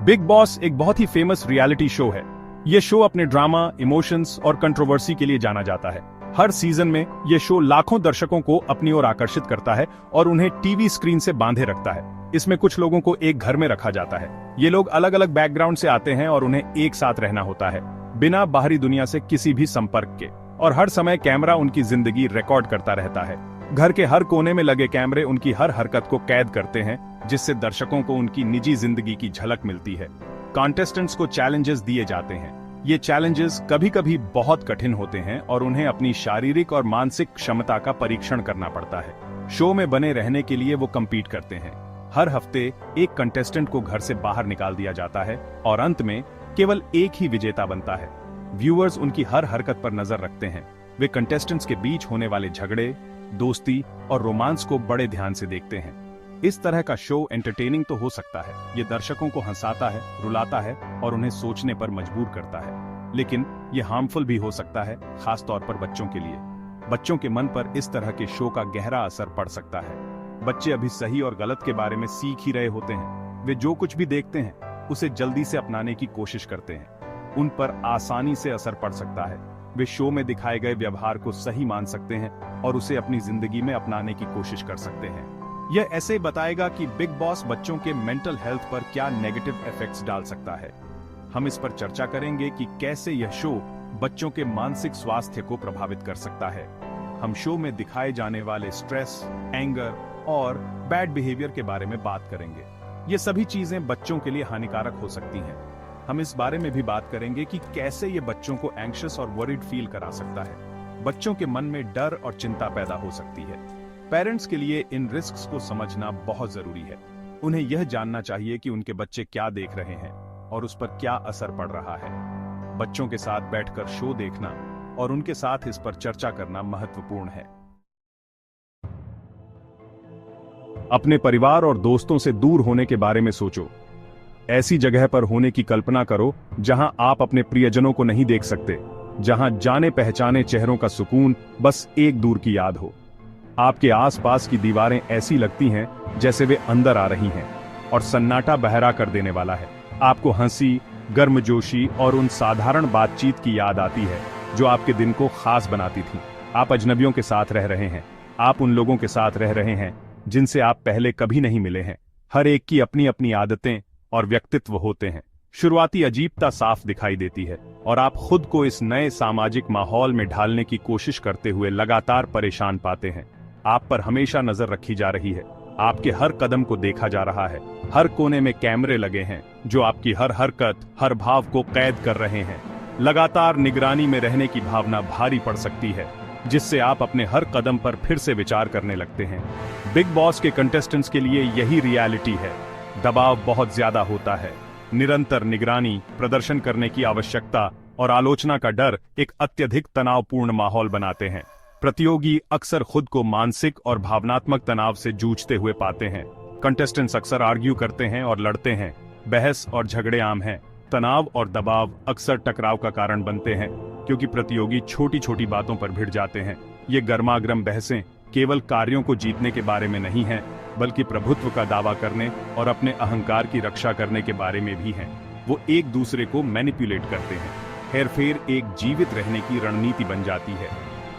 Big boss एक बहुत ही famous reality show है। ये शो अपने ड्रामा, इमोशंस और कंट्रोवर्सी के लिए जाना जाता है। हर सीजन में ये शो लाखों दर्शकों को अपनी ओर आकर्षित करता है और उन्हें टीवी स्क्रीन से बांधे रखता है। इसमें कुछ लोगों को एक घर में रखा जाता है। ये लोग अलग अलग बैकग्राउंड से आते हैं और उन्हें एक साथ रहना होता है, बिना बाहरी दुनिया से किसी भी संपर्क के। और हर समय कैमरा उनकी जिंदगी रिकॉर्ड करता रहता है। घर के हर कोने में लगे कैमरे उनकी हर हरकत को कैद करते हैं, जिससे दर्शकों को उनकी निजी जिंदगी की झलक मिलती है। कॉन्टेस्टेंट्स को चैलेंजेस दिए जाते हैं। ये चैलेंजेस कभी कभी बहुत कठिन होते हैं और उन्हें अपनी शारीरिक और मानसिक क्षमता का परीक्षण करना पड़ता है। शो में बने रहने के लिए वो कम्पीट करते हैं। हर हफ्ते एक कंटेस्टेंट को घर से बाहर निकाल दिया जाता है और अंत में केवल एक ही विजेता बनता है। व्यूअर्स उनकी हर हरकत पर नजर रखते हैं। वे कंटेस्टेंट्स के बीच होने वाले झगड़े, दोस्ती और रोमांस को बड़े ध्यान से देखते हैं। इस तरह का शो एंटरटेनिंग तो हो सकता है, ये दर्शकों को हंसाता है, रुलाता है और उन्हें सोचने पर मजबूर करता है, लेकिन ये हार्मफुल भी हो सकता है, खास तौर पर बच्चों के लिए। बच्चों के मन पर इस तरह के शो का गहरा असर पड़ सकता है। बच्चे अभी सही और गलत के बारे में सीख ही रहे होते हैं। वे जो कुछ भी देखते हैं उसे जल्दी से अपनाने की कोशिश करते हैं। उन पर आसानी से असर पड़ सकता है। वे शो में दिखाए गए व्यवहार को सही मान सकते हैं और उसे अपनी जिंदगी में अपनाने की कोशिश कर सकते हैं। यह ऐसे बताएगा कि बिग बॉस बच्चों के मेंटल हेल्थ पर क्या नेगेटिव इफेक्ट्स डाल सकता है। हम इस पर चर्चा करेंगे कि कैसे यह शो बच्चों के मानसिक स्वास्थ्य को प्रभावित कर सकता है। हम शो में दिखाए जाने वाले स्ट्रेस, एंगर और बैड बिहेवियर के बारे में बात करेंगे। ये सभी चीजें बच्चों के लिए हानिकारक हो सकती हैं। हम इस बारे में भी बात करेंगे कि कैसे ये बच्चों को एंग्शियस और वरीड फील करा सकता है। बच्चों के मन में डर और चिंता पैदा हो सकती है। पेरेंट्स के लिए इन रिस्क्स को समझना बहुत जरूरी है। उन्हें यह जानना चाहिए कि उनके बच्चे क्या देख रहे हैं और उस पर क्या असर पड़ रहा है। बच्चों के साथ बैठकर शो देखना और उनके साथ इस पर चर्चा करना महत्वपूर्ण है। अपने परिवार और दोस्तों से दूर होने के बारे में सोचो। ऐसी जगह पर होने की कल्पना करो जहां आप अपने प्रियजनों को नहीं देख सकते, जहां जाने पहचाने चेहरों का सुकून बस एक दूर की याद हो। आपके आसपास की दीवारें ऐसी लगती हैं जैसे वे अंदर आ रही हैं और सन्नाटा बहरा कर देने वाला है। आपको हंसी, गर्मजोशी और उन साधारण बातचीत की याद आती है जो आपके दिन को खास बनाती थी। आप अजनबियों के साथ रह रहे हैं। आप उन लोगों के साथ रह रहे हैं जिनसे आप पहले कभी नहीं मिले हैं। हर एक की अपनी अपनी आदतें और व्यक्तित्व होते हैं। शुरुआती अजीबता साफ दिखाई देती है और आप खुद को इस नए सामाजिक माहौल में ढालने की कोशिश करते हुए लगातार परेशान पाते हैं। आप पर हमेशा नजर रखी जा रही है। आपके हर कदम को देखा जा रहा है। हर कोने में कैमरे लगे हैं जो आपकी हर हरकत, हर भाव को कैद कर रहे हैं। लगातार निगरानी में रहने की भावना भारी पड़ सकती है, जिससे आप अपने हर कदम पर फिर से विचार करने लगते हैं। बिग बॉस के कंटेस्टेंट्स के लिए यही रियलिटी है। दबाव बहुत ज्यादा होता है। निरंतर निगरानी, प्रदर्शन करने की आवश्यकता और आलोचना का डर एक अत्यधिक तनावपूर्ण माहौल बनाते हैं। प्रतियोगी अक्सर खुद को मानसिक और भावनात्मक तनाव से जूझते हुए पाते हैं। कंटेस्टेंट्स अक्सर आर्ग्यू करते हैं और लड़ते हैं। बहस और झगड़े आम हैं। तनाव और दबाव अक्सर टकराव का कारण बनते हैं, क्योंकि प्रतियोगी छोटी छोटी बातों पर भिड़ जाते हैं। ये गर्मागर्म बहसें केवल कार्यों को जीतने के बारे में नहीं हैं, बल्कि प्रभुत्व का दावा करने और अपने अहंकार की रक्षा करने के बारे में भी हैं। वो एक दूसरे को मैनिपुलेट करते हैं। हेरफेर एक जीवित रहने की रणनीति बन जाती है।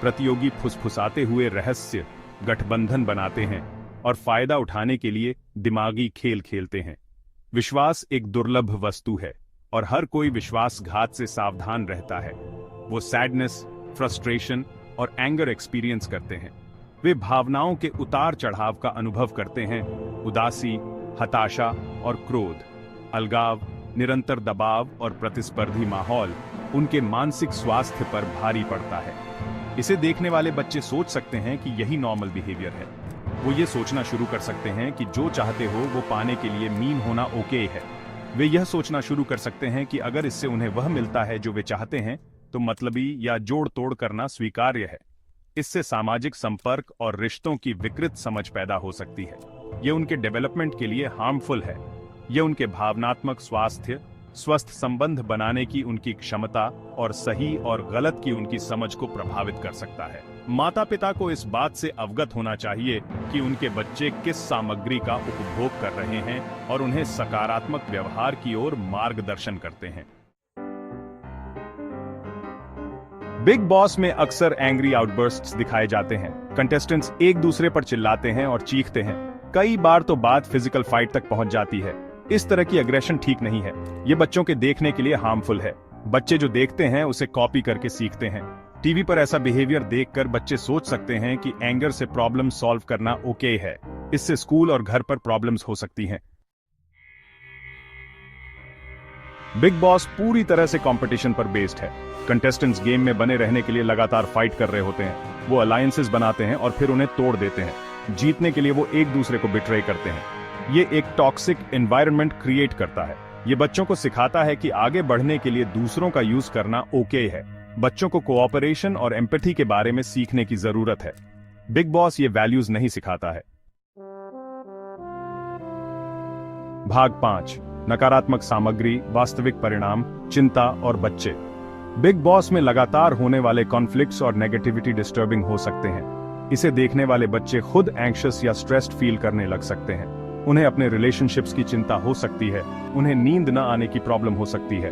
प्रतियोगी फुसफुसाते हुए रहस्य, गठबंधन बनाते हैं और फायदा उठाने के लिए दिमागी खेल खेलते हैं। विश्वास एक दुर्लभ वस्तु है और हर कोई विश्वासघात से सावधान रहता है। वो सैडनेस, फ्रस्ट्रेशन और एंगर एक्सपीरियंस करते हैं। वे भावनाओं के उतार चढ़ाव का अनुभव करते हैं। उदासी, हताशा और क्रोध, अलगाव, निरंतर दबाव और प्रतिस्पर्धी माहौल उनके मानसिक स्वास्थ्य पर भारी पड़ता है। इसे देखने वाले बच्चे सोच सकते हैं कि यही नॉर्मल बिहेवियर है। वो ये सोचना शुरू कर सकते हैं कि जो चाहते हो वो पाने के लिए मीन होना ओके है। वे यह सोचना शुरू कर सकते हैं कि अगर इससे उन्हें वह मिलता है जो वे चाहते हैं तो मतलबी या जोड़ तोड़ करना स्वीकार्य है। इससे सामाजिक संपर्क और रिश्तों की विकृत समझ पैदा हो सकती है। ये उनके डेवलपमेंट के लिए हार्मफुल है। ये उनके भावनात्मक स्वास्थ्य, स्वस्थ संबंध बनाने की उनकी क्षमता और सही और गलत की उनकी समझ को प्रभावित कर सकता है। माता पिता को इस बात से अवगत होना चाहिए कि उनके बच्चे किस सामग्री का उपभोग कर रहे हैं और उन्हें सकारात्मक व्यवहार की ओर मार्गदर्शन करते हैं। बिग बॉस में अक्सर एंग्री आउटबर्स्ट्स दिखाए जाते हैं। कंटेस्टेंट्स एक दूसरे पर चिल्लाते हैं और चीखते हैं। कई बार तो बात फिजिकल फाइट तक पहुंच जाती है। इस तरह की अग्रेशन ठीक नहीं है। ये बच्चों के देखने के लिए हार्मफुल है। बच्चे जो देखते हैं उसे कॉपी करके सीखते हैं। टीवी पर ऐसा बिहेवियर देखकर बच्चे सोच सकते हैं कि एंगर से प्रॉब्लम सॉल्व करना ओके है। इससे स्कूल और घर पर प्रॉब्लम्स हो सकती हैं। बिग बॉस पूरी तरह से कंपटीशन पर बेस्ड है। कंटेस्टेंट्स गेम में बने रहने के लिए लगातार फाइट कर रहे होते हैं। वो अलायंसेस बनाते हैं और फिर उन्हें तोड़ देते हैं। जीतने के लिए वो एक दूसरे को बिट्रे करते हैं। ये एक टॉक्सिक एनवायरनमेंट क्रिएट करता है। ये बच्चों को सिखाता है कि आगे बढ़ने के लिए दूसरों का यूज करना ओके है। बच्चों को कोऑपरेशन और एम्पैथी के बारे में सीखने की जरूरत है। बिग बॉस ये वैल्यूज नहीं सिखाता है। भाग 5, नकारात्मक सामग्री, वास्तविक परिणाम, चिंता और बच्चे। बिग बॉस में लगातार होने वाले कॉन्फ्लिक्ट्स और नेगेटिविटी डिस्टर्बिंग हो सकते हैं। इसे देखने वाले बच्चे खुद एंग्शियस या स्ट्रेस्ड फील करने लग सकते हैं। उन्हें अपने रिलेशनशिप्स की चिंता हो सकती है। उन्हें नींद न आने की प्रॉब्लम हो सकती है।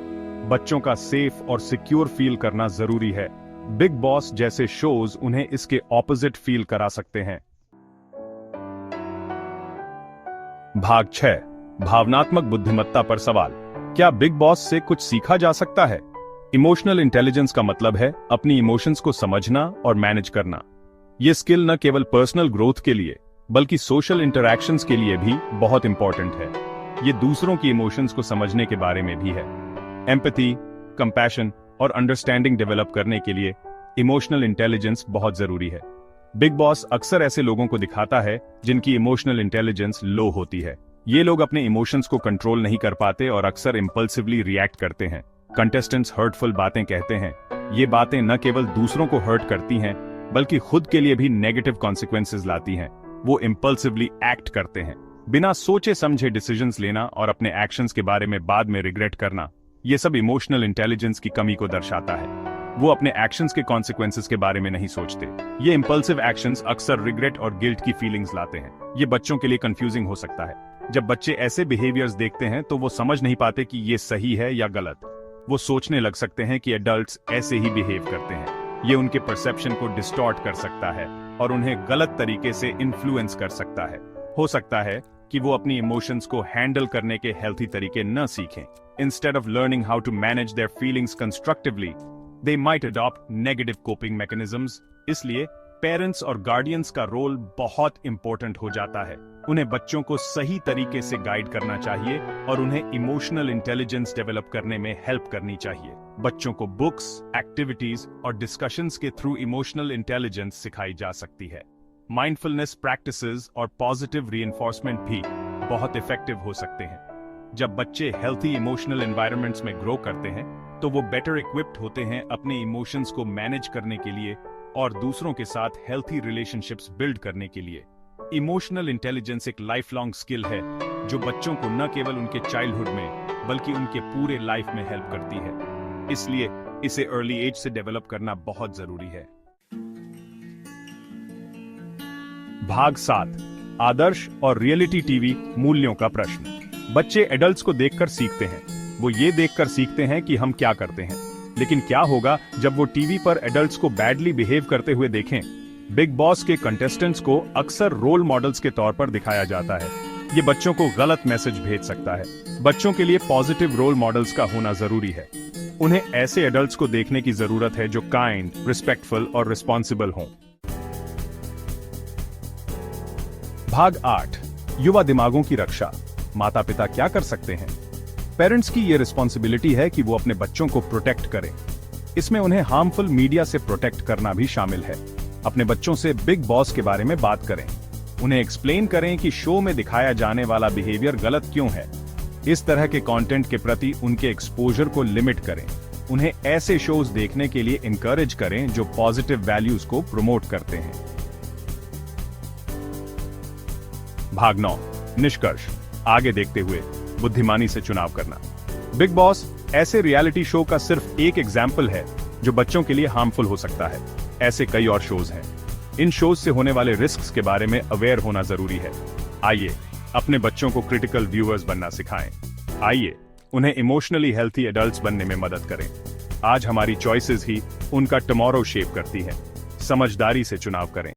बच्चों का सेफ और सिक्योर फील करना जरूरी है। बिग बॉस जैसे शोज उन्हें इसके ऑपोजिट फील करा सकते हैं। भाग 6, भावनात्मक बुद्धिमत्ता पर सवाल। क्या बिग बॉस से कुछ सीखा जा सकता है? इमोशनल इंटेलिजेंस का मतलब है अपनी इमोशंस को समझना और मैनेज करना। यह स्किल न केवल पर्सनल ग्रोथ के लिए बल्कि सोशल इंटरैक्शंस के लिए भी बहुत इंपॉर्टेंट है। ये दूसरों की इमोशंस को समझने के बारे में भी है। एम्पैथी, कंपैशन और अंडरस्टैंडिंग डेवलप करने के लिए इमोशनल इंटेलिजेंस बहुत जरूरी है। बिग बॉस अक्सर ऐसे लोगों को दिखाता है जिनकी इमोशनल इंटेलिजेंस लो होती है। ये लोग अपने इमोशंस को कंट्रोल नहीं कर पाते और अक्सर इंपल्सिवली रिएक्ट करते हैं। कंटेस्टेंट्स हर्टफुल बातें कहते हैं। ये बातें न केवल दूसरों को हर्ट करती हैं बल्कि खुद के लिए भी नेगेटिव कॉन्सिक्वेंसेस लाती हैं। वो इंपल्सिवली एक्ट करते हैं। बिना सोचे समझे डिसीजंस लेना और अपने एक्शंस के बारे में बाद में रिग्रेट करना, ये सब इमोशनल इंटेलिजेंस की कमी को दर्शाता है। वो अपने एक्शंस के कॉन्सिक्वेंसेस के बारे में नहीं सोचते। ये इंपल्सिव एक्शंस अक्सर रिग्रेट और गिल्ट की फीलिंग्स लाते हैं। ये बच्चों के लिए कंफ्यूजिंग हो सकता है। जब बच्चे ऐसे बिहेवियर्स देखते हैं तो वो समझ नहीं पाते कि ये सही है या गलत। वो सोचने लग सकते हैं कि एडल्ट्स ऐसे ही बिहेव करते हैं। ये उनके परसेप्शन को डिस्टॉर्ट कर सकता है और उन्हें गलत तरीके से इन्फ्लुएंस कर सकता है। हो सकता है कि वो अपनी इमोशंस को हैंडल करने के हेल्थी तरीके न सीखें। Instead of learning how to manage their feelings constructively, they might adopt negative coping mechanisms. इसलिए पेरेंट्स और गार्डियंस का रोल बहुत इंपॉर्टेंट हो जाता है। उन्हें बच्चों को सही तरीके से गाइड करना चाहिए और उन्हें इमोशनल इंटेलिजेंस डेवलप करने में हेल्प करनी चाहिए। बच्चों को बुक्स, एक्टिविटीज और डिस्कशंस के थ्रू इमोशनल इंटेलिजेंस सिखाई जा सकती है। माइंडफुलनेस प्रैक्टिसेस और पॉजिटिव रीइंफोर्समेंट भी बहुत इफेक्टिव हो सकते हैं। जब बच्चे हेल्थी इमोशनल एनवायरनमेंट्स में ग्रो करते हैं तो वो बेटर इक्विप्ड होते हैं अपने इमोशंस को मैनेज करने के लिए और दूसरों के साथ हेल्थी रिलेशनशिप्स बिल्ड करने के लिए। इमोशनल इंटेलिजेंस एक लाइफ लॉन्ग स्किल है जो बच्चों को न केवल उनके चाइल्डहुड में बल्कि उनके पूरे लाइफ में हेल्प करती है। इसलिए इसे अर्ली एज से डेवलप करना बहुत जरूरी है। भाग 7, आदर्श और रियलिटी टीवी मूल्यों का प्रश्न। बच्चे एडल्ट्स को देखकर सीखते हैं। वो ये देखकर सीखते हैं कि हम क्या करते हैं। लेकिन क्या होगा जब वो टीवी पर एडल्ट्स को बैडली बिहेव करते हुए देखें? बिग बॉस के कंटेस्टेंट्स को अक्सर रोल मॉडल्स के तौर पर दिखाया जाता है। ये बच्चों को गलत मैसेज भेज सकता है। बच्चों के लिए पॉजिटिव रोल मॉडल्स का होना जरूरी है। उन्हें ऐसे एडल्ट्स को देखने की जरूरत है जो काइंड, रिस्पेक्टफुल और रिस्पॉन्सिबल हों। भाग 8, युवा दिमागों की रक्षा। माता पिता क्या कर सकते हैं? पेरेंट्स की यह रिस्पॉन्सिबिलिटी है कि वो अपने बच्चों को प्रोटेक्ट करें। इसमें उन्हें हार्मफुल मीडिया से प्रोटेक्ट करना भी शामिल है। अपने बच्चों से बिग बॉस के बारे में बात करें। उन्हें एक्सप्लेन करें कि शो में दिखाया जाने वाला बिहेवियर गलत क्यों है। इस तरह के कंटेंट के प्रति उनके एक्सपोजर को लिमिट करें। उन्हें ऐसे शोज देखने के लिए इंकरेज करें जो पॉजिटिव वैल्यूज को प्रमोट करते हैं। भाग 9, निष्कर्ष। आगे देखते हुए बुद्धिमानी से चुनाव करना। बिग बॉस ऐसे रियलिटी शो का सिर्फ एक एग्जाम्पल है जो बच्चों के लिए हार्मफुल हो सकता है। ऐसे कई और शोज हैं। इन शोज से होने वाले रिस्क्स के बारे में अवेयर होना जरूरी है। आइए अपने बच्चों को क्रिटिकल व्यूअर्स बनना सिखाएं। आइए उन्हें इमोशनली हेल्थी एडल्ट्स बनने में मदद करें। आज हमारी चॉइसेस ही उनका टुमारो शेप करती हैं। समझदारी से चुनाव करें।